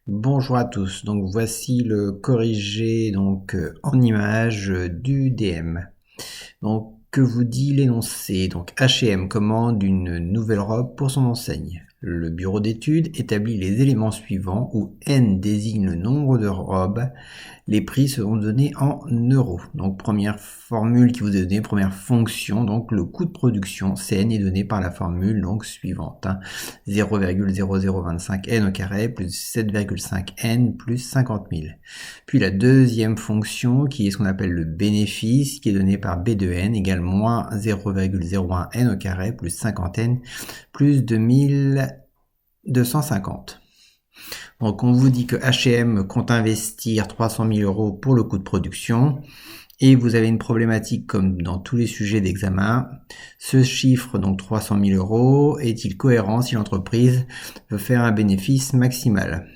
Bonjour à tous, donc voici le corrigé en image du DM. Donc que vous dit l'énoncé? Donc H&M commande une nouvelle robe pour son enseigne. Le bureau d'études établit les éléments suivants où N désigne le nombre de robes. Les prix seront donnés en euros. Donc première formule qui vous est donnée, première fonction, donc le coût de production CN est donné par la formule donc suivante. 0,0025 n au carré plus 7,5 n plus 50 000. Puis la deuxième fonction qui est ce qu'on appelle le bénéfice qui est donné par B de n égale moins 0,01 n au carré plus 50 n plus 2250. Donc on vous dit que H&M compte investir 300 000 euros pour le coût de production et vous avez une problématique comme dans tous les sujets d'examen. Ce chiffre, donc 300 000 euros, est-il cohérent si l'entreprise veut faire un bénéfice maximal?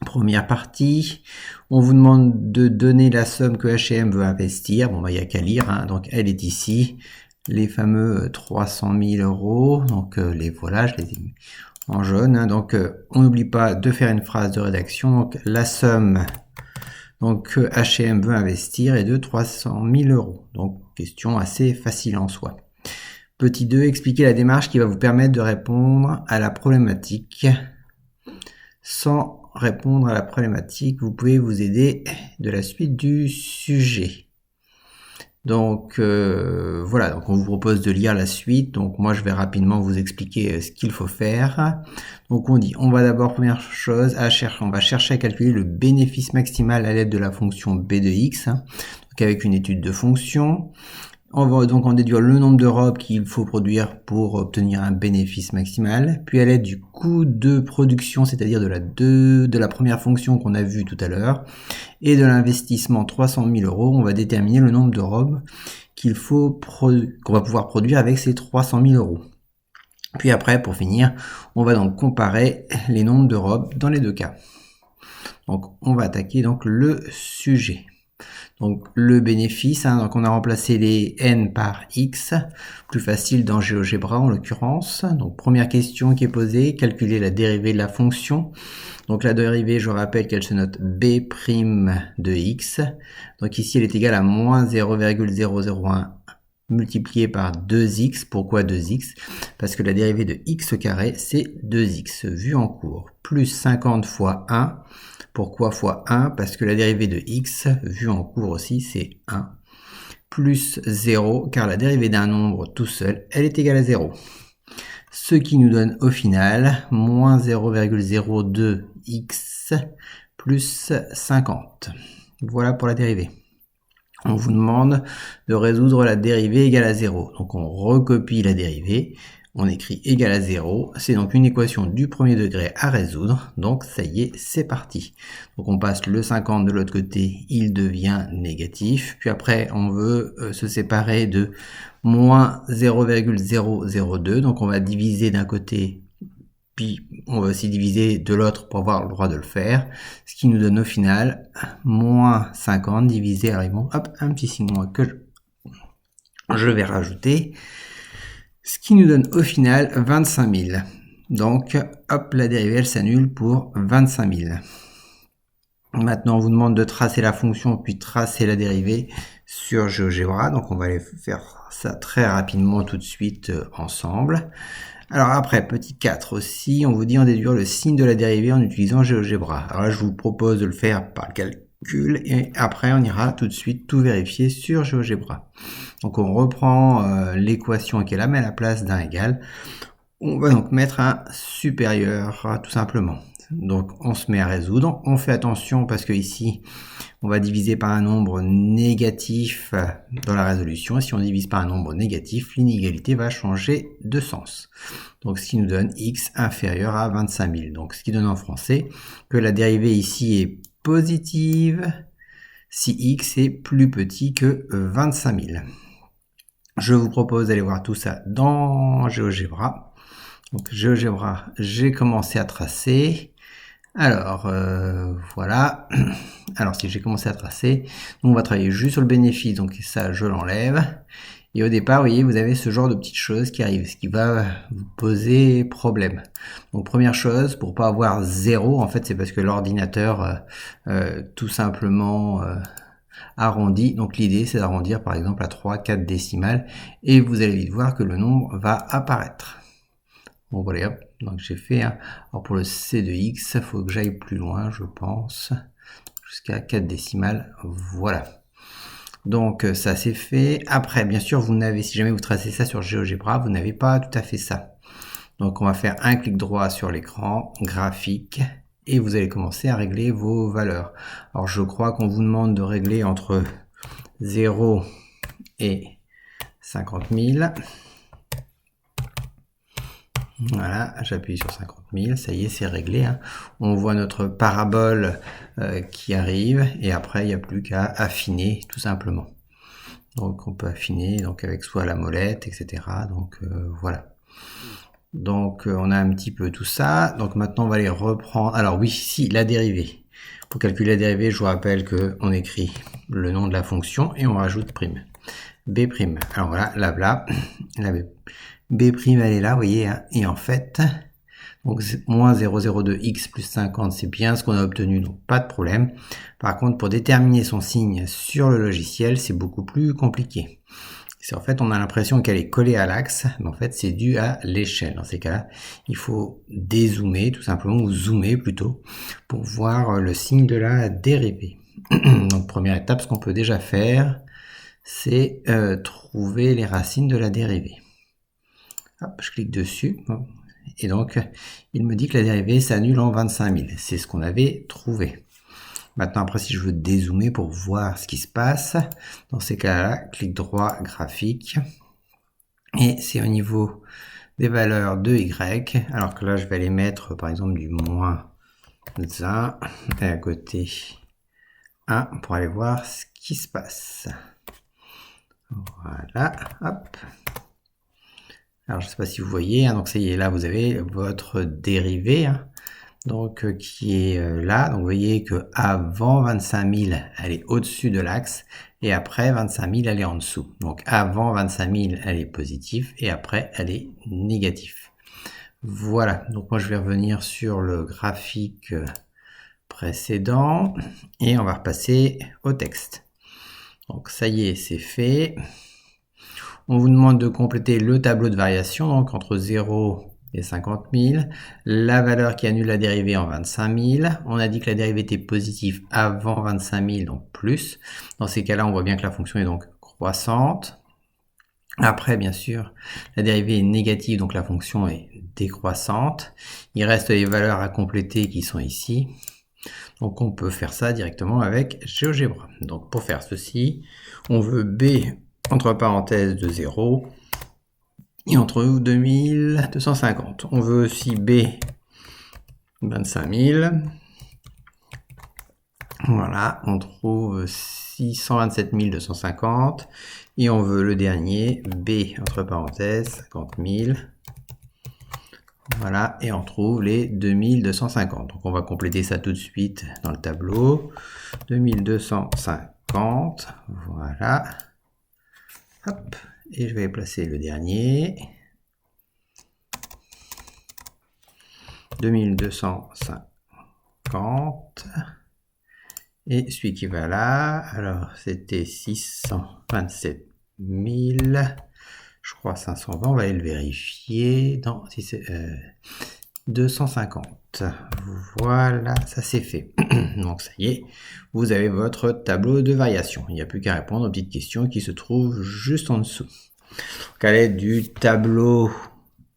Première partie, on vous demande de donner la somme que H&M veut investir. Bon, il n'y a qu'à lire, hein. Donc elle est ici, les fameux 300 000 euros. Donc les voilà, je les ai mis en jaune, hein. Donc on n'oublie pas de faire une phrase de rédaction. Donc la somme que H&M veut investir est de 300 000 euros. Donc question assez facile en soi. Petit 2, expliquer la démarche qui va vous permettre de répondre à la problématique. Sans répondre à la problématique, vous pouvez vous aider de la suite du sujet. Donc voilà, donc on vous propose de lire la suite. Donc moi je vais rapidement vous expliquer ce qu'il faut faire. Donc on dit, on va d'abord, première chose, on va chercher à calculer le bénéfice maximal à l'aide de la fonction b de x, hein, donc avec une étude de fonction. On va donc en déduire le nombre de robes qu'il faut produire pour obtenir un bénéfice maximal. Puis à l'aide du coût de production, c'est-à-dire de la première fonction qu'on a vue tout à l'heure, et de l'investissement 300 000 euros, on va déterminer le nombre de robes qu'on va pouvoir produire avec ces 300 000 euros. Puis après, pour finir, on va donc comparer les nombres de robes dans les deux cas. Donc on va attaquer donc le sujet. Donc le bénéfice, hein, donc on a remplacé les n par x, plus facile dans GeoGebra en l'occurrence. Donc première question qui est posée, calculer la dérivée de la fonction. Donc la dérivée, je rappelle qu'elle se note b' de x. Donc ici elle est égale à moins 0,001 multiplié par 2x. Pourquoi 2x? Parce que la dérivée de x carré c'est 2x vu en cours, plus 50 fois 1. Pourquoi fois 1? Parce que la dérivée de x, vue en cours aussi, c'est 1. Plus 0, car la dérivée d'un nombre tout seul, elle est égale à 0. Ce qui nous donne au final, moins 0,02x plus 50. Voilà pour la dérivée. On vous demande de résoudre la dérivée égale à 0. Donc on recopie la dérivée. On écrit égal à 0, c'est donc une équation du premier degré à résoudre, donc ça y est, c'est parti. Donc on passe le 50 de l'autre côté, il devient négatif, puis après on veut se séparer de moins 0,002, donc on va diviser d'un côté, puis on va aussi diviser de l'autre pour avoir le droit de le faire, ce qui nous donne au final moins 50 divisé, alors hop, un petit signe moins que je vais rajouter, ce qui nous donne au final 25 000. Donc, hop, la dérivée, elle s'annule pour 25 000. Maintenant, on vous demande de tracer la fonction, puis tracer la dérivée sur GeoGebra. Donc, on va aller faire ça très rapidement tout de suite ensemble. Alors après, petit 4 aussi, on vous dit en déduire le signe de la dérivée en utilisant GeoGebra. Alors là, je vous propose de le faire par le calcul et après on ira tout de suite tout vérifier sur GeoGebra. Donc on reprend l'équation qui est là, mais à la place d'un égal, on va donc mettre un supérieur tout simplement. Donc on se met à résoudre, on fait attention parce que ici on va diviser par un nombre négatif dans la résolution, et si on divise par un nombre négatif, l'inégalité va changer de sens. Donc ce qui nous donne x inférieur à 25 000. Donc ce qui donne en français que la dérivée ici est positive si x est plus petit que 25 000. Je vous propose d'aller voir tout ça dans GeoGebra. Donc GeoGebra, j'ai commencé à tracer. Alors voilà. Alors si j'ai commencé à tracer, on va travailler juste sur le bénéfice, donc ça je l'enlève. Et au départ, vous voyez, vous avez ce genre de petites choses qui arrivent, ce qui va vous poser problème. Donc première chose, pour pas avoir 0, en fait, c'est parce que l'ordinateur tout simplement arrondit. Donc l'idée, c'est d'arrondir par exemple à 3, 4 décimales, et vous allez vite voir que le nombre va apparaître. Bon voilà, hop. Donc j'ai fait alors pour le C de X, il faut que j'aille plus loin, je pense, jusqu'à 4 décimales, voilà. Donc ça c'est fait. Après, bien sûr, vous n'avez, si jamais vous tracez ça sur GeoGebra, vous n'avez pas tout à fait ça. Donc on va faire un clic droit sur l'écran, graphique, et vous allez commencer à régler vos valeurs. Alors je crois qu'on vous demande de régler entre 0 et 50 000. Voilà, j'appuie sur 50 000, ça y est, c'est réglé. On voit notre parabole qui arrive, et après, il n'y a plus qu'à affiner, tout simplement. Donc, on peut affiner donc avec soit la molette, etc. Donc, voilà. Donc, on a un petit peu tout ça. Donc, maintenant, on va les reprendre. Alors, oui, si, la dérivée. Pour calculer la dérivée, je vous rappelle qu'on écrit le nom de la fonction et on rajoute prime. B'. Alors, voilà, la B', elle est là, vous voyez, et en fait, donc moins 0,02x plus 50, c'est bien ce qu'on a obtenu, donc pas de problème. Par contre, pour déterminer son signe sur le logiciel, c'est beaucoup plus compliqué. C'est en fait, on a l'impression qu'elle est collée à l'axe, mais en fait, c'est dû à l'échelle. Dans ces cas-là, il faut dézoomer, tout simplement, ou zoomer plutôt, pour voir le signe de la dérivée. Donc, première étape, ce qu'on peut déjà faire, c'est trouver les racines de la dérivée. Hop, je clique dessus, et donc il me dit que la dérivée s'annule en 25 000. C'est ce qu'on avait trouvé. Maintenant, après, si je veux dézoomer pour voir ce qui se passe, dans ces cas-là, clic droit, graphique, et c'est au niveau des valeurs de y, alors que là, je vais aller mettre, par exemple, du moins 1, et à côté 1, pour aller voir ce qui se passe. Voilà, hop. Alors, je ne sais pas si vous voyez, donc ça y est, là, vous avez votre dérivée, donc qui est là. Donc, vous voyez que avant 25 000, elle est au-dessus de l'axe, et après 25 000, elle est en dessous. Donc, avant 25 000, elle est positive, et après, elle est négative. Voilà, donc moi, je vais revenir sur le graphique précédent, et on va repasser au texte. Donc, ça y est, c'est fait. On vous demande de compléter le tableau de variation, donc entre 0 et 50 000. La valeur qui annule la dérivée en 25 000. On a dit que la dérivée était positive avant 25 000, donc plus. Dans ces cas-là, on voit bien que la fonction est donc croissante. Après, bien sûr, la dérivée est négative, donc la fonction est décroissante. Il reste les valeurs à compléter qui sont ici. Donc on peut faire ça directement avec GeoGebra. Donc pour faire ceci, on veut B entre parenthèses de 0 et entre 2250. On veut aussi B 25 000. Voilà, on trouve 627 250 et on veut le dernier B entre parenthèses 50 000. Voilà, et on trouve les 2250. Donc on va compléter ça tout de suite dans le tableau. 2250, voilà. Hop, et je vais placer le dernier. 2250. Et celui qui va là, alors c'était 627 000. Je crois 520, on va aller le vérifier. Non, si c'est 250. Voilà, ça c'est fait. Donc ça y est, vous avez votre tableau de variation. Il n'y a plus qu'à répondre aux petites questions qui se trouvent juste en dessous. Donc à l'aide du tableau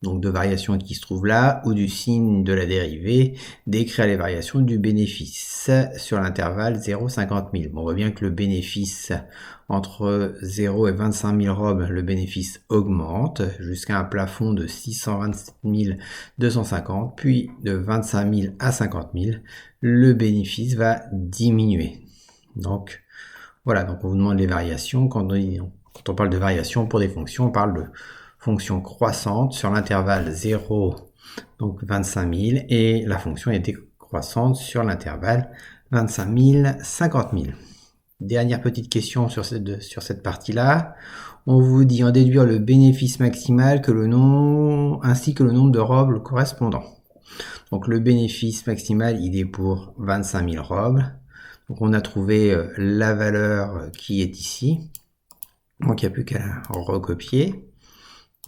donc de variation qui se trouve là, ou du signe de la dérivée, décrire les variations du bénéfice sur l'intervalle 0,50 000. Bon, on voit bien que le bénéfice entre 0 et 25 000 robes, le bénéfice augmente jusqu'à un plafond de 627 250, puis de 25 000 à 50 000, le bénéfice va diminuer. Donc voilà, donc on vous demande les variations. Quand on parle de variation pour des fonctions, on parle de fonction croissante sur l'intervalle 0, donc 25 000, et la fonction est décroissante sur l'intervalle 25 000, 50 000. Dernière petite question sur cette partie-là. On vous dit en déduire le bénéfice maximal ainsi que le nombre de robes correspondant. Donc le bénéfice maximal, il est pour 25 000 robes. Donc on a trouvé la valeur qui est ici. Donc il n'y a plus qu'à recopier.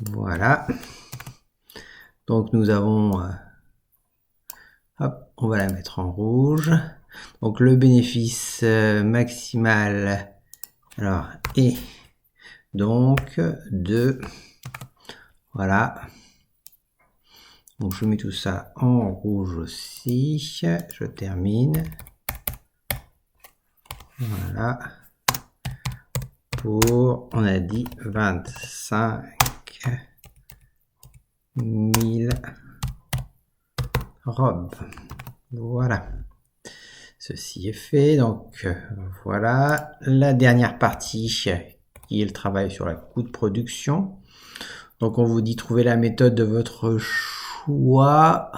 Voilà. Donc nous avons... hop, on va la mettre en rouge. Donc le bénéfice maximal alors est donc de... Voilà. Donc je mets tout ça en rouge aussi. Je termine. Voilà. Pour, on a dit 25 000 robes. Voilà. Ceci est fait. Donc voilà. La dernière partie qui est le travail sur la coût de production. Donc on vous dit trouver la méthode de votre choix.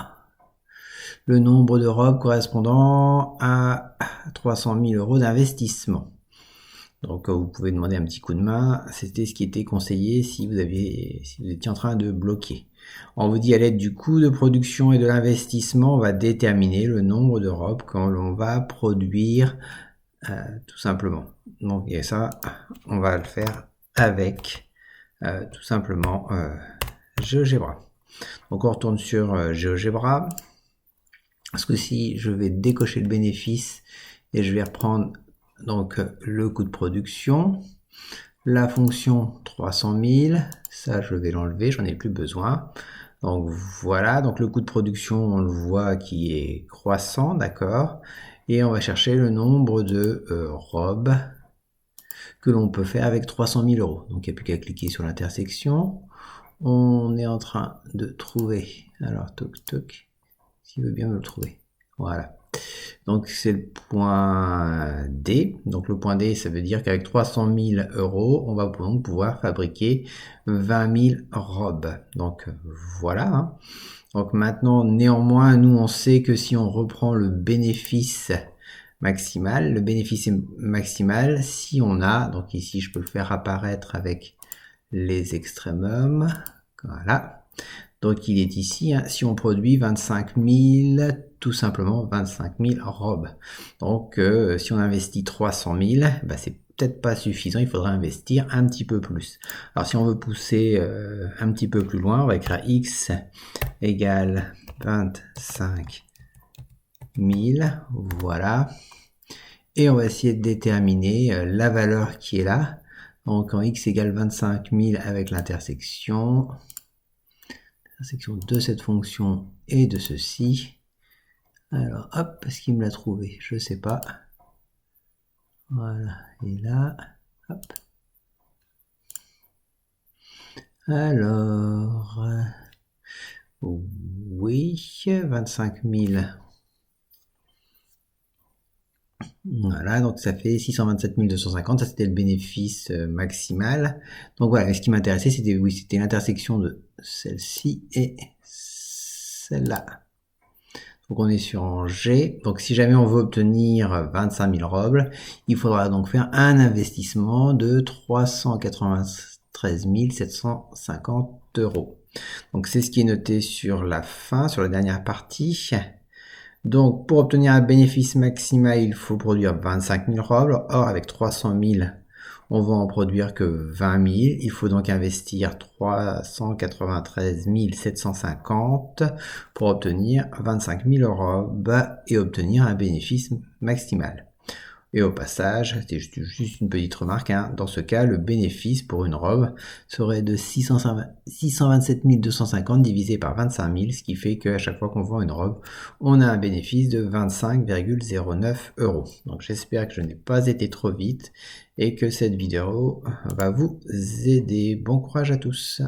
Le nombre de robes correspondant à 300 000 euros d'investissement. Donc vous pouvez demander un petit coup de main, c'était ce qui était conseillé si vous étiez en train de bloquer. On vous dit à l'aide du coût de production et de l'investissement, on va déterminer le nombre de robes que l'on va produire tout simplement. Donc et ça, on va le faire avec tout simplement GeoGebra. Donc on retourne sur GeoGebra. Parce que si je vais décocher le bénéfice et je vais reprendre donc le coût de production, la fonction 300 000, ça je vais l'enlever, j'en ai plus besoin. Donc voilà, donc le coût de production, on le voit qui est croissant, d'accord. Et on va chercher le nombre de robes que l'on peut faire avec 300 000 euros. Donc il n'y a plus qu'à cliquer sur l'intersection. On est en train de trouver, alors toc toc, s'il veut bien me le trouver. Voilà. Donc c'est le point D. Donc le point D, ça veut dire qu'avec 300 000 euros, on va donc pouvoir fabriquer 20 000 robes. Donc voilà. Hein. Donc maintenant, néanmoins, nous on sait que si on reprend le bénéfice maximal, si on a, donc ici je peux le faire apparaître avec les extrémums. Voilà. Donc il est ici, hein, si on produit 25 000, tout simplement 25 000 robes. Donc si on investit 300 000, bah, c'est peut-être pas suffisant, il faudra investir un petit peu plus. Alors si on veut pousser un petit peu plus loin, on va écrire x égale 25 000, voilà. Et on va essayer de déterminer la valeur qui est là. Donc en x égale 25 000 avec l'intersection de cette fonction et de ceci. Alors hop, est-ce qu'il me l'a trouvé? Je sais pas. Voilà, et là, hop. Alors, oui, 25 000. Voilà, donc ça fait 627 250, ça c'était le bénéfice maximal. Donc voilà, ce qui m'intéressait, c'était l'intersection de celle-ci et celle-là. Donc on est sur en G. Donc si jamais on veut obtenir 25 000 robes, il faudra donc faire un investissement de 393 750 euros. Donc c'est ce qui est noté sur la fin, sur la dernière partie. Donc pour obtenir un bénéfice maximal, il faut produire 25 000 robes. Or avec 300 000, on va en produire que 20 000. Il faut donc investir 393 750 pour obtenir 25 000 robes et obtenir un bénéfice maximal. Et au passage, c'est juste une petite remarque, hein, dans ce cas, le bénéfice pour une robe serait de 627 250 divisé par 25 000, ce qui fait qu'à chaque fois qu'on vend une robe, on a un bénéfice de 25,09 euros. Donc j'espère que je n'ai pas été trop vite et que cette vidéo va vous aider. Bon courage à tous.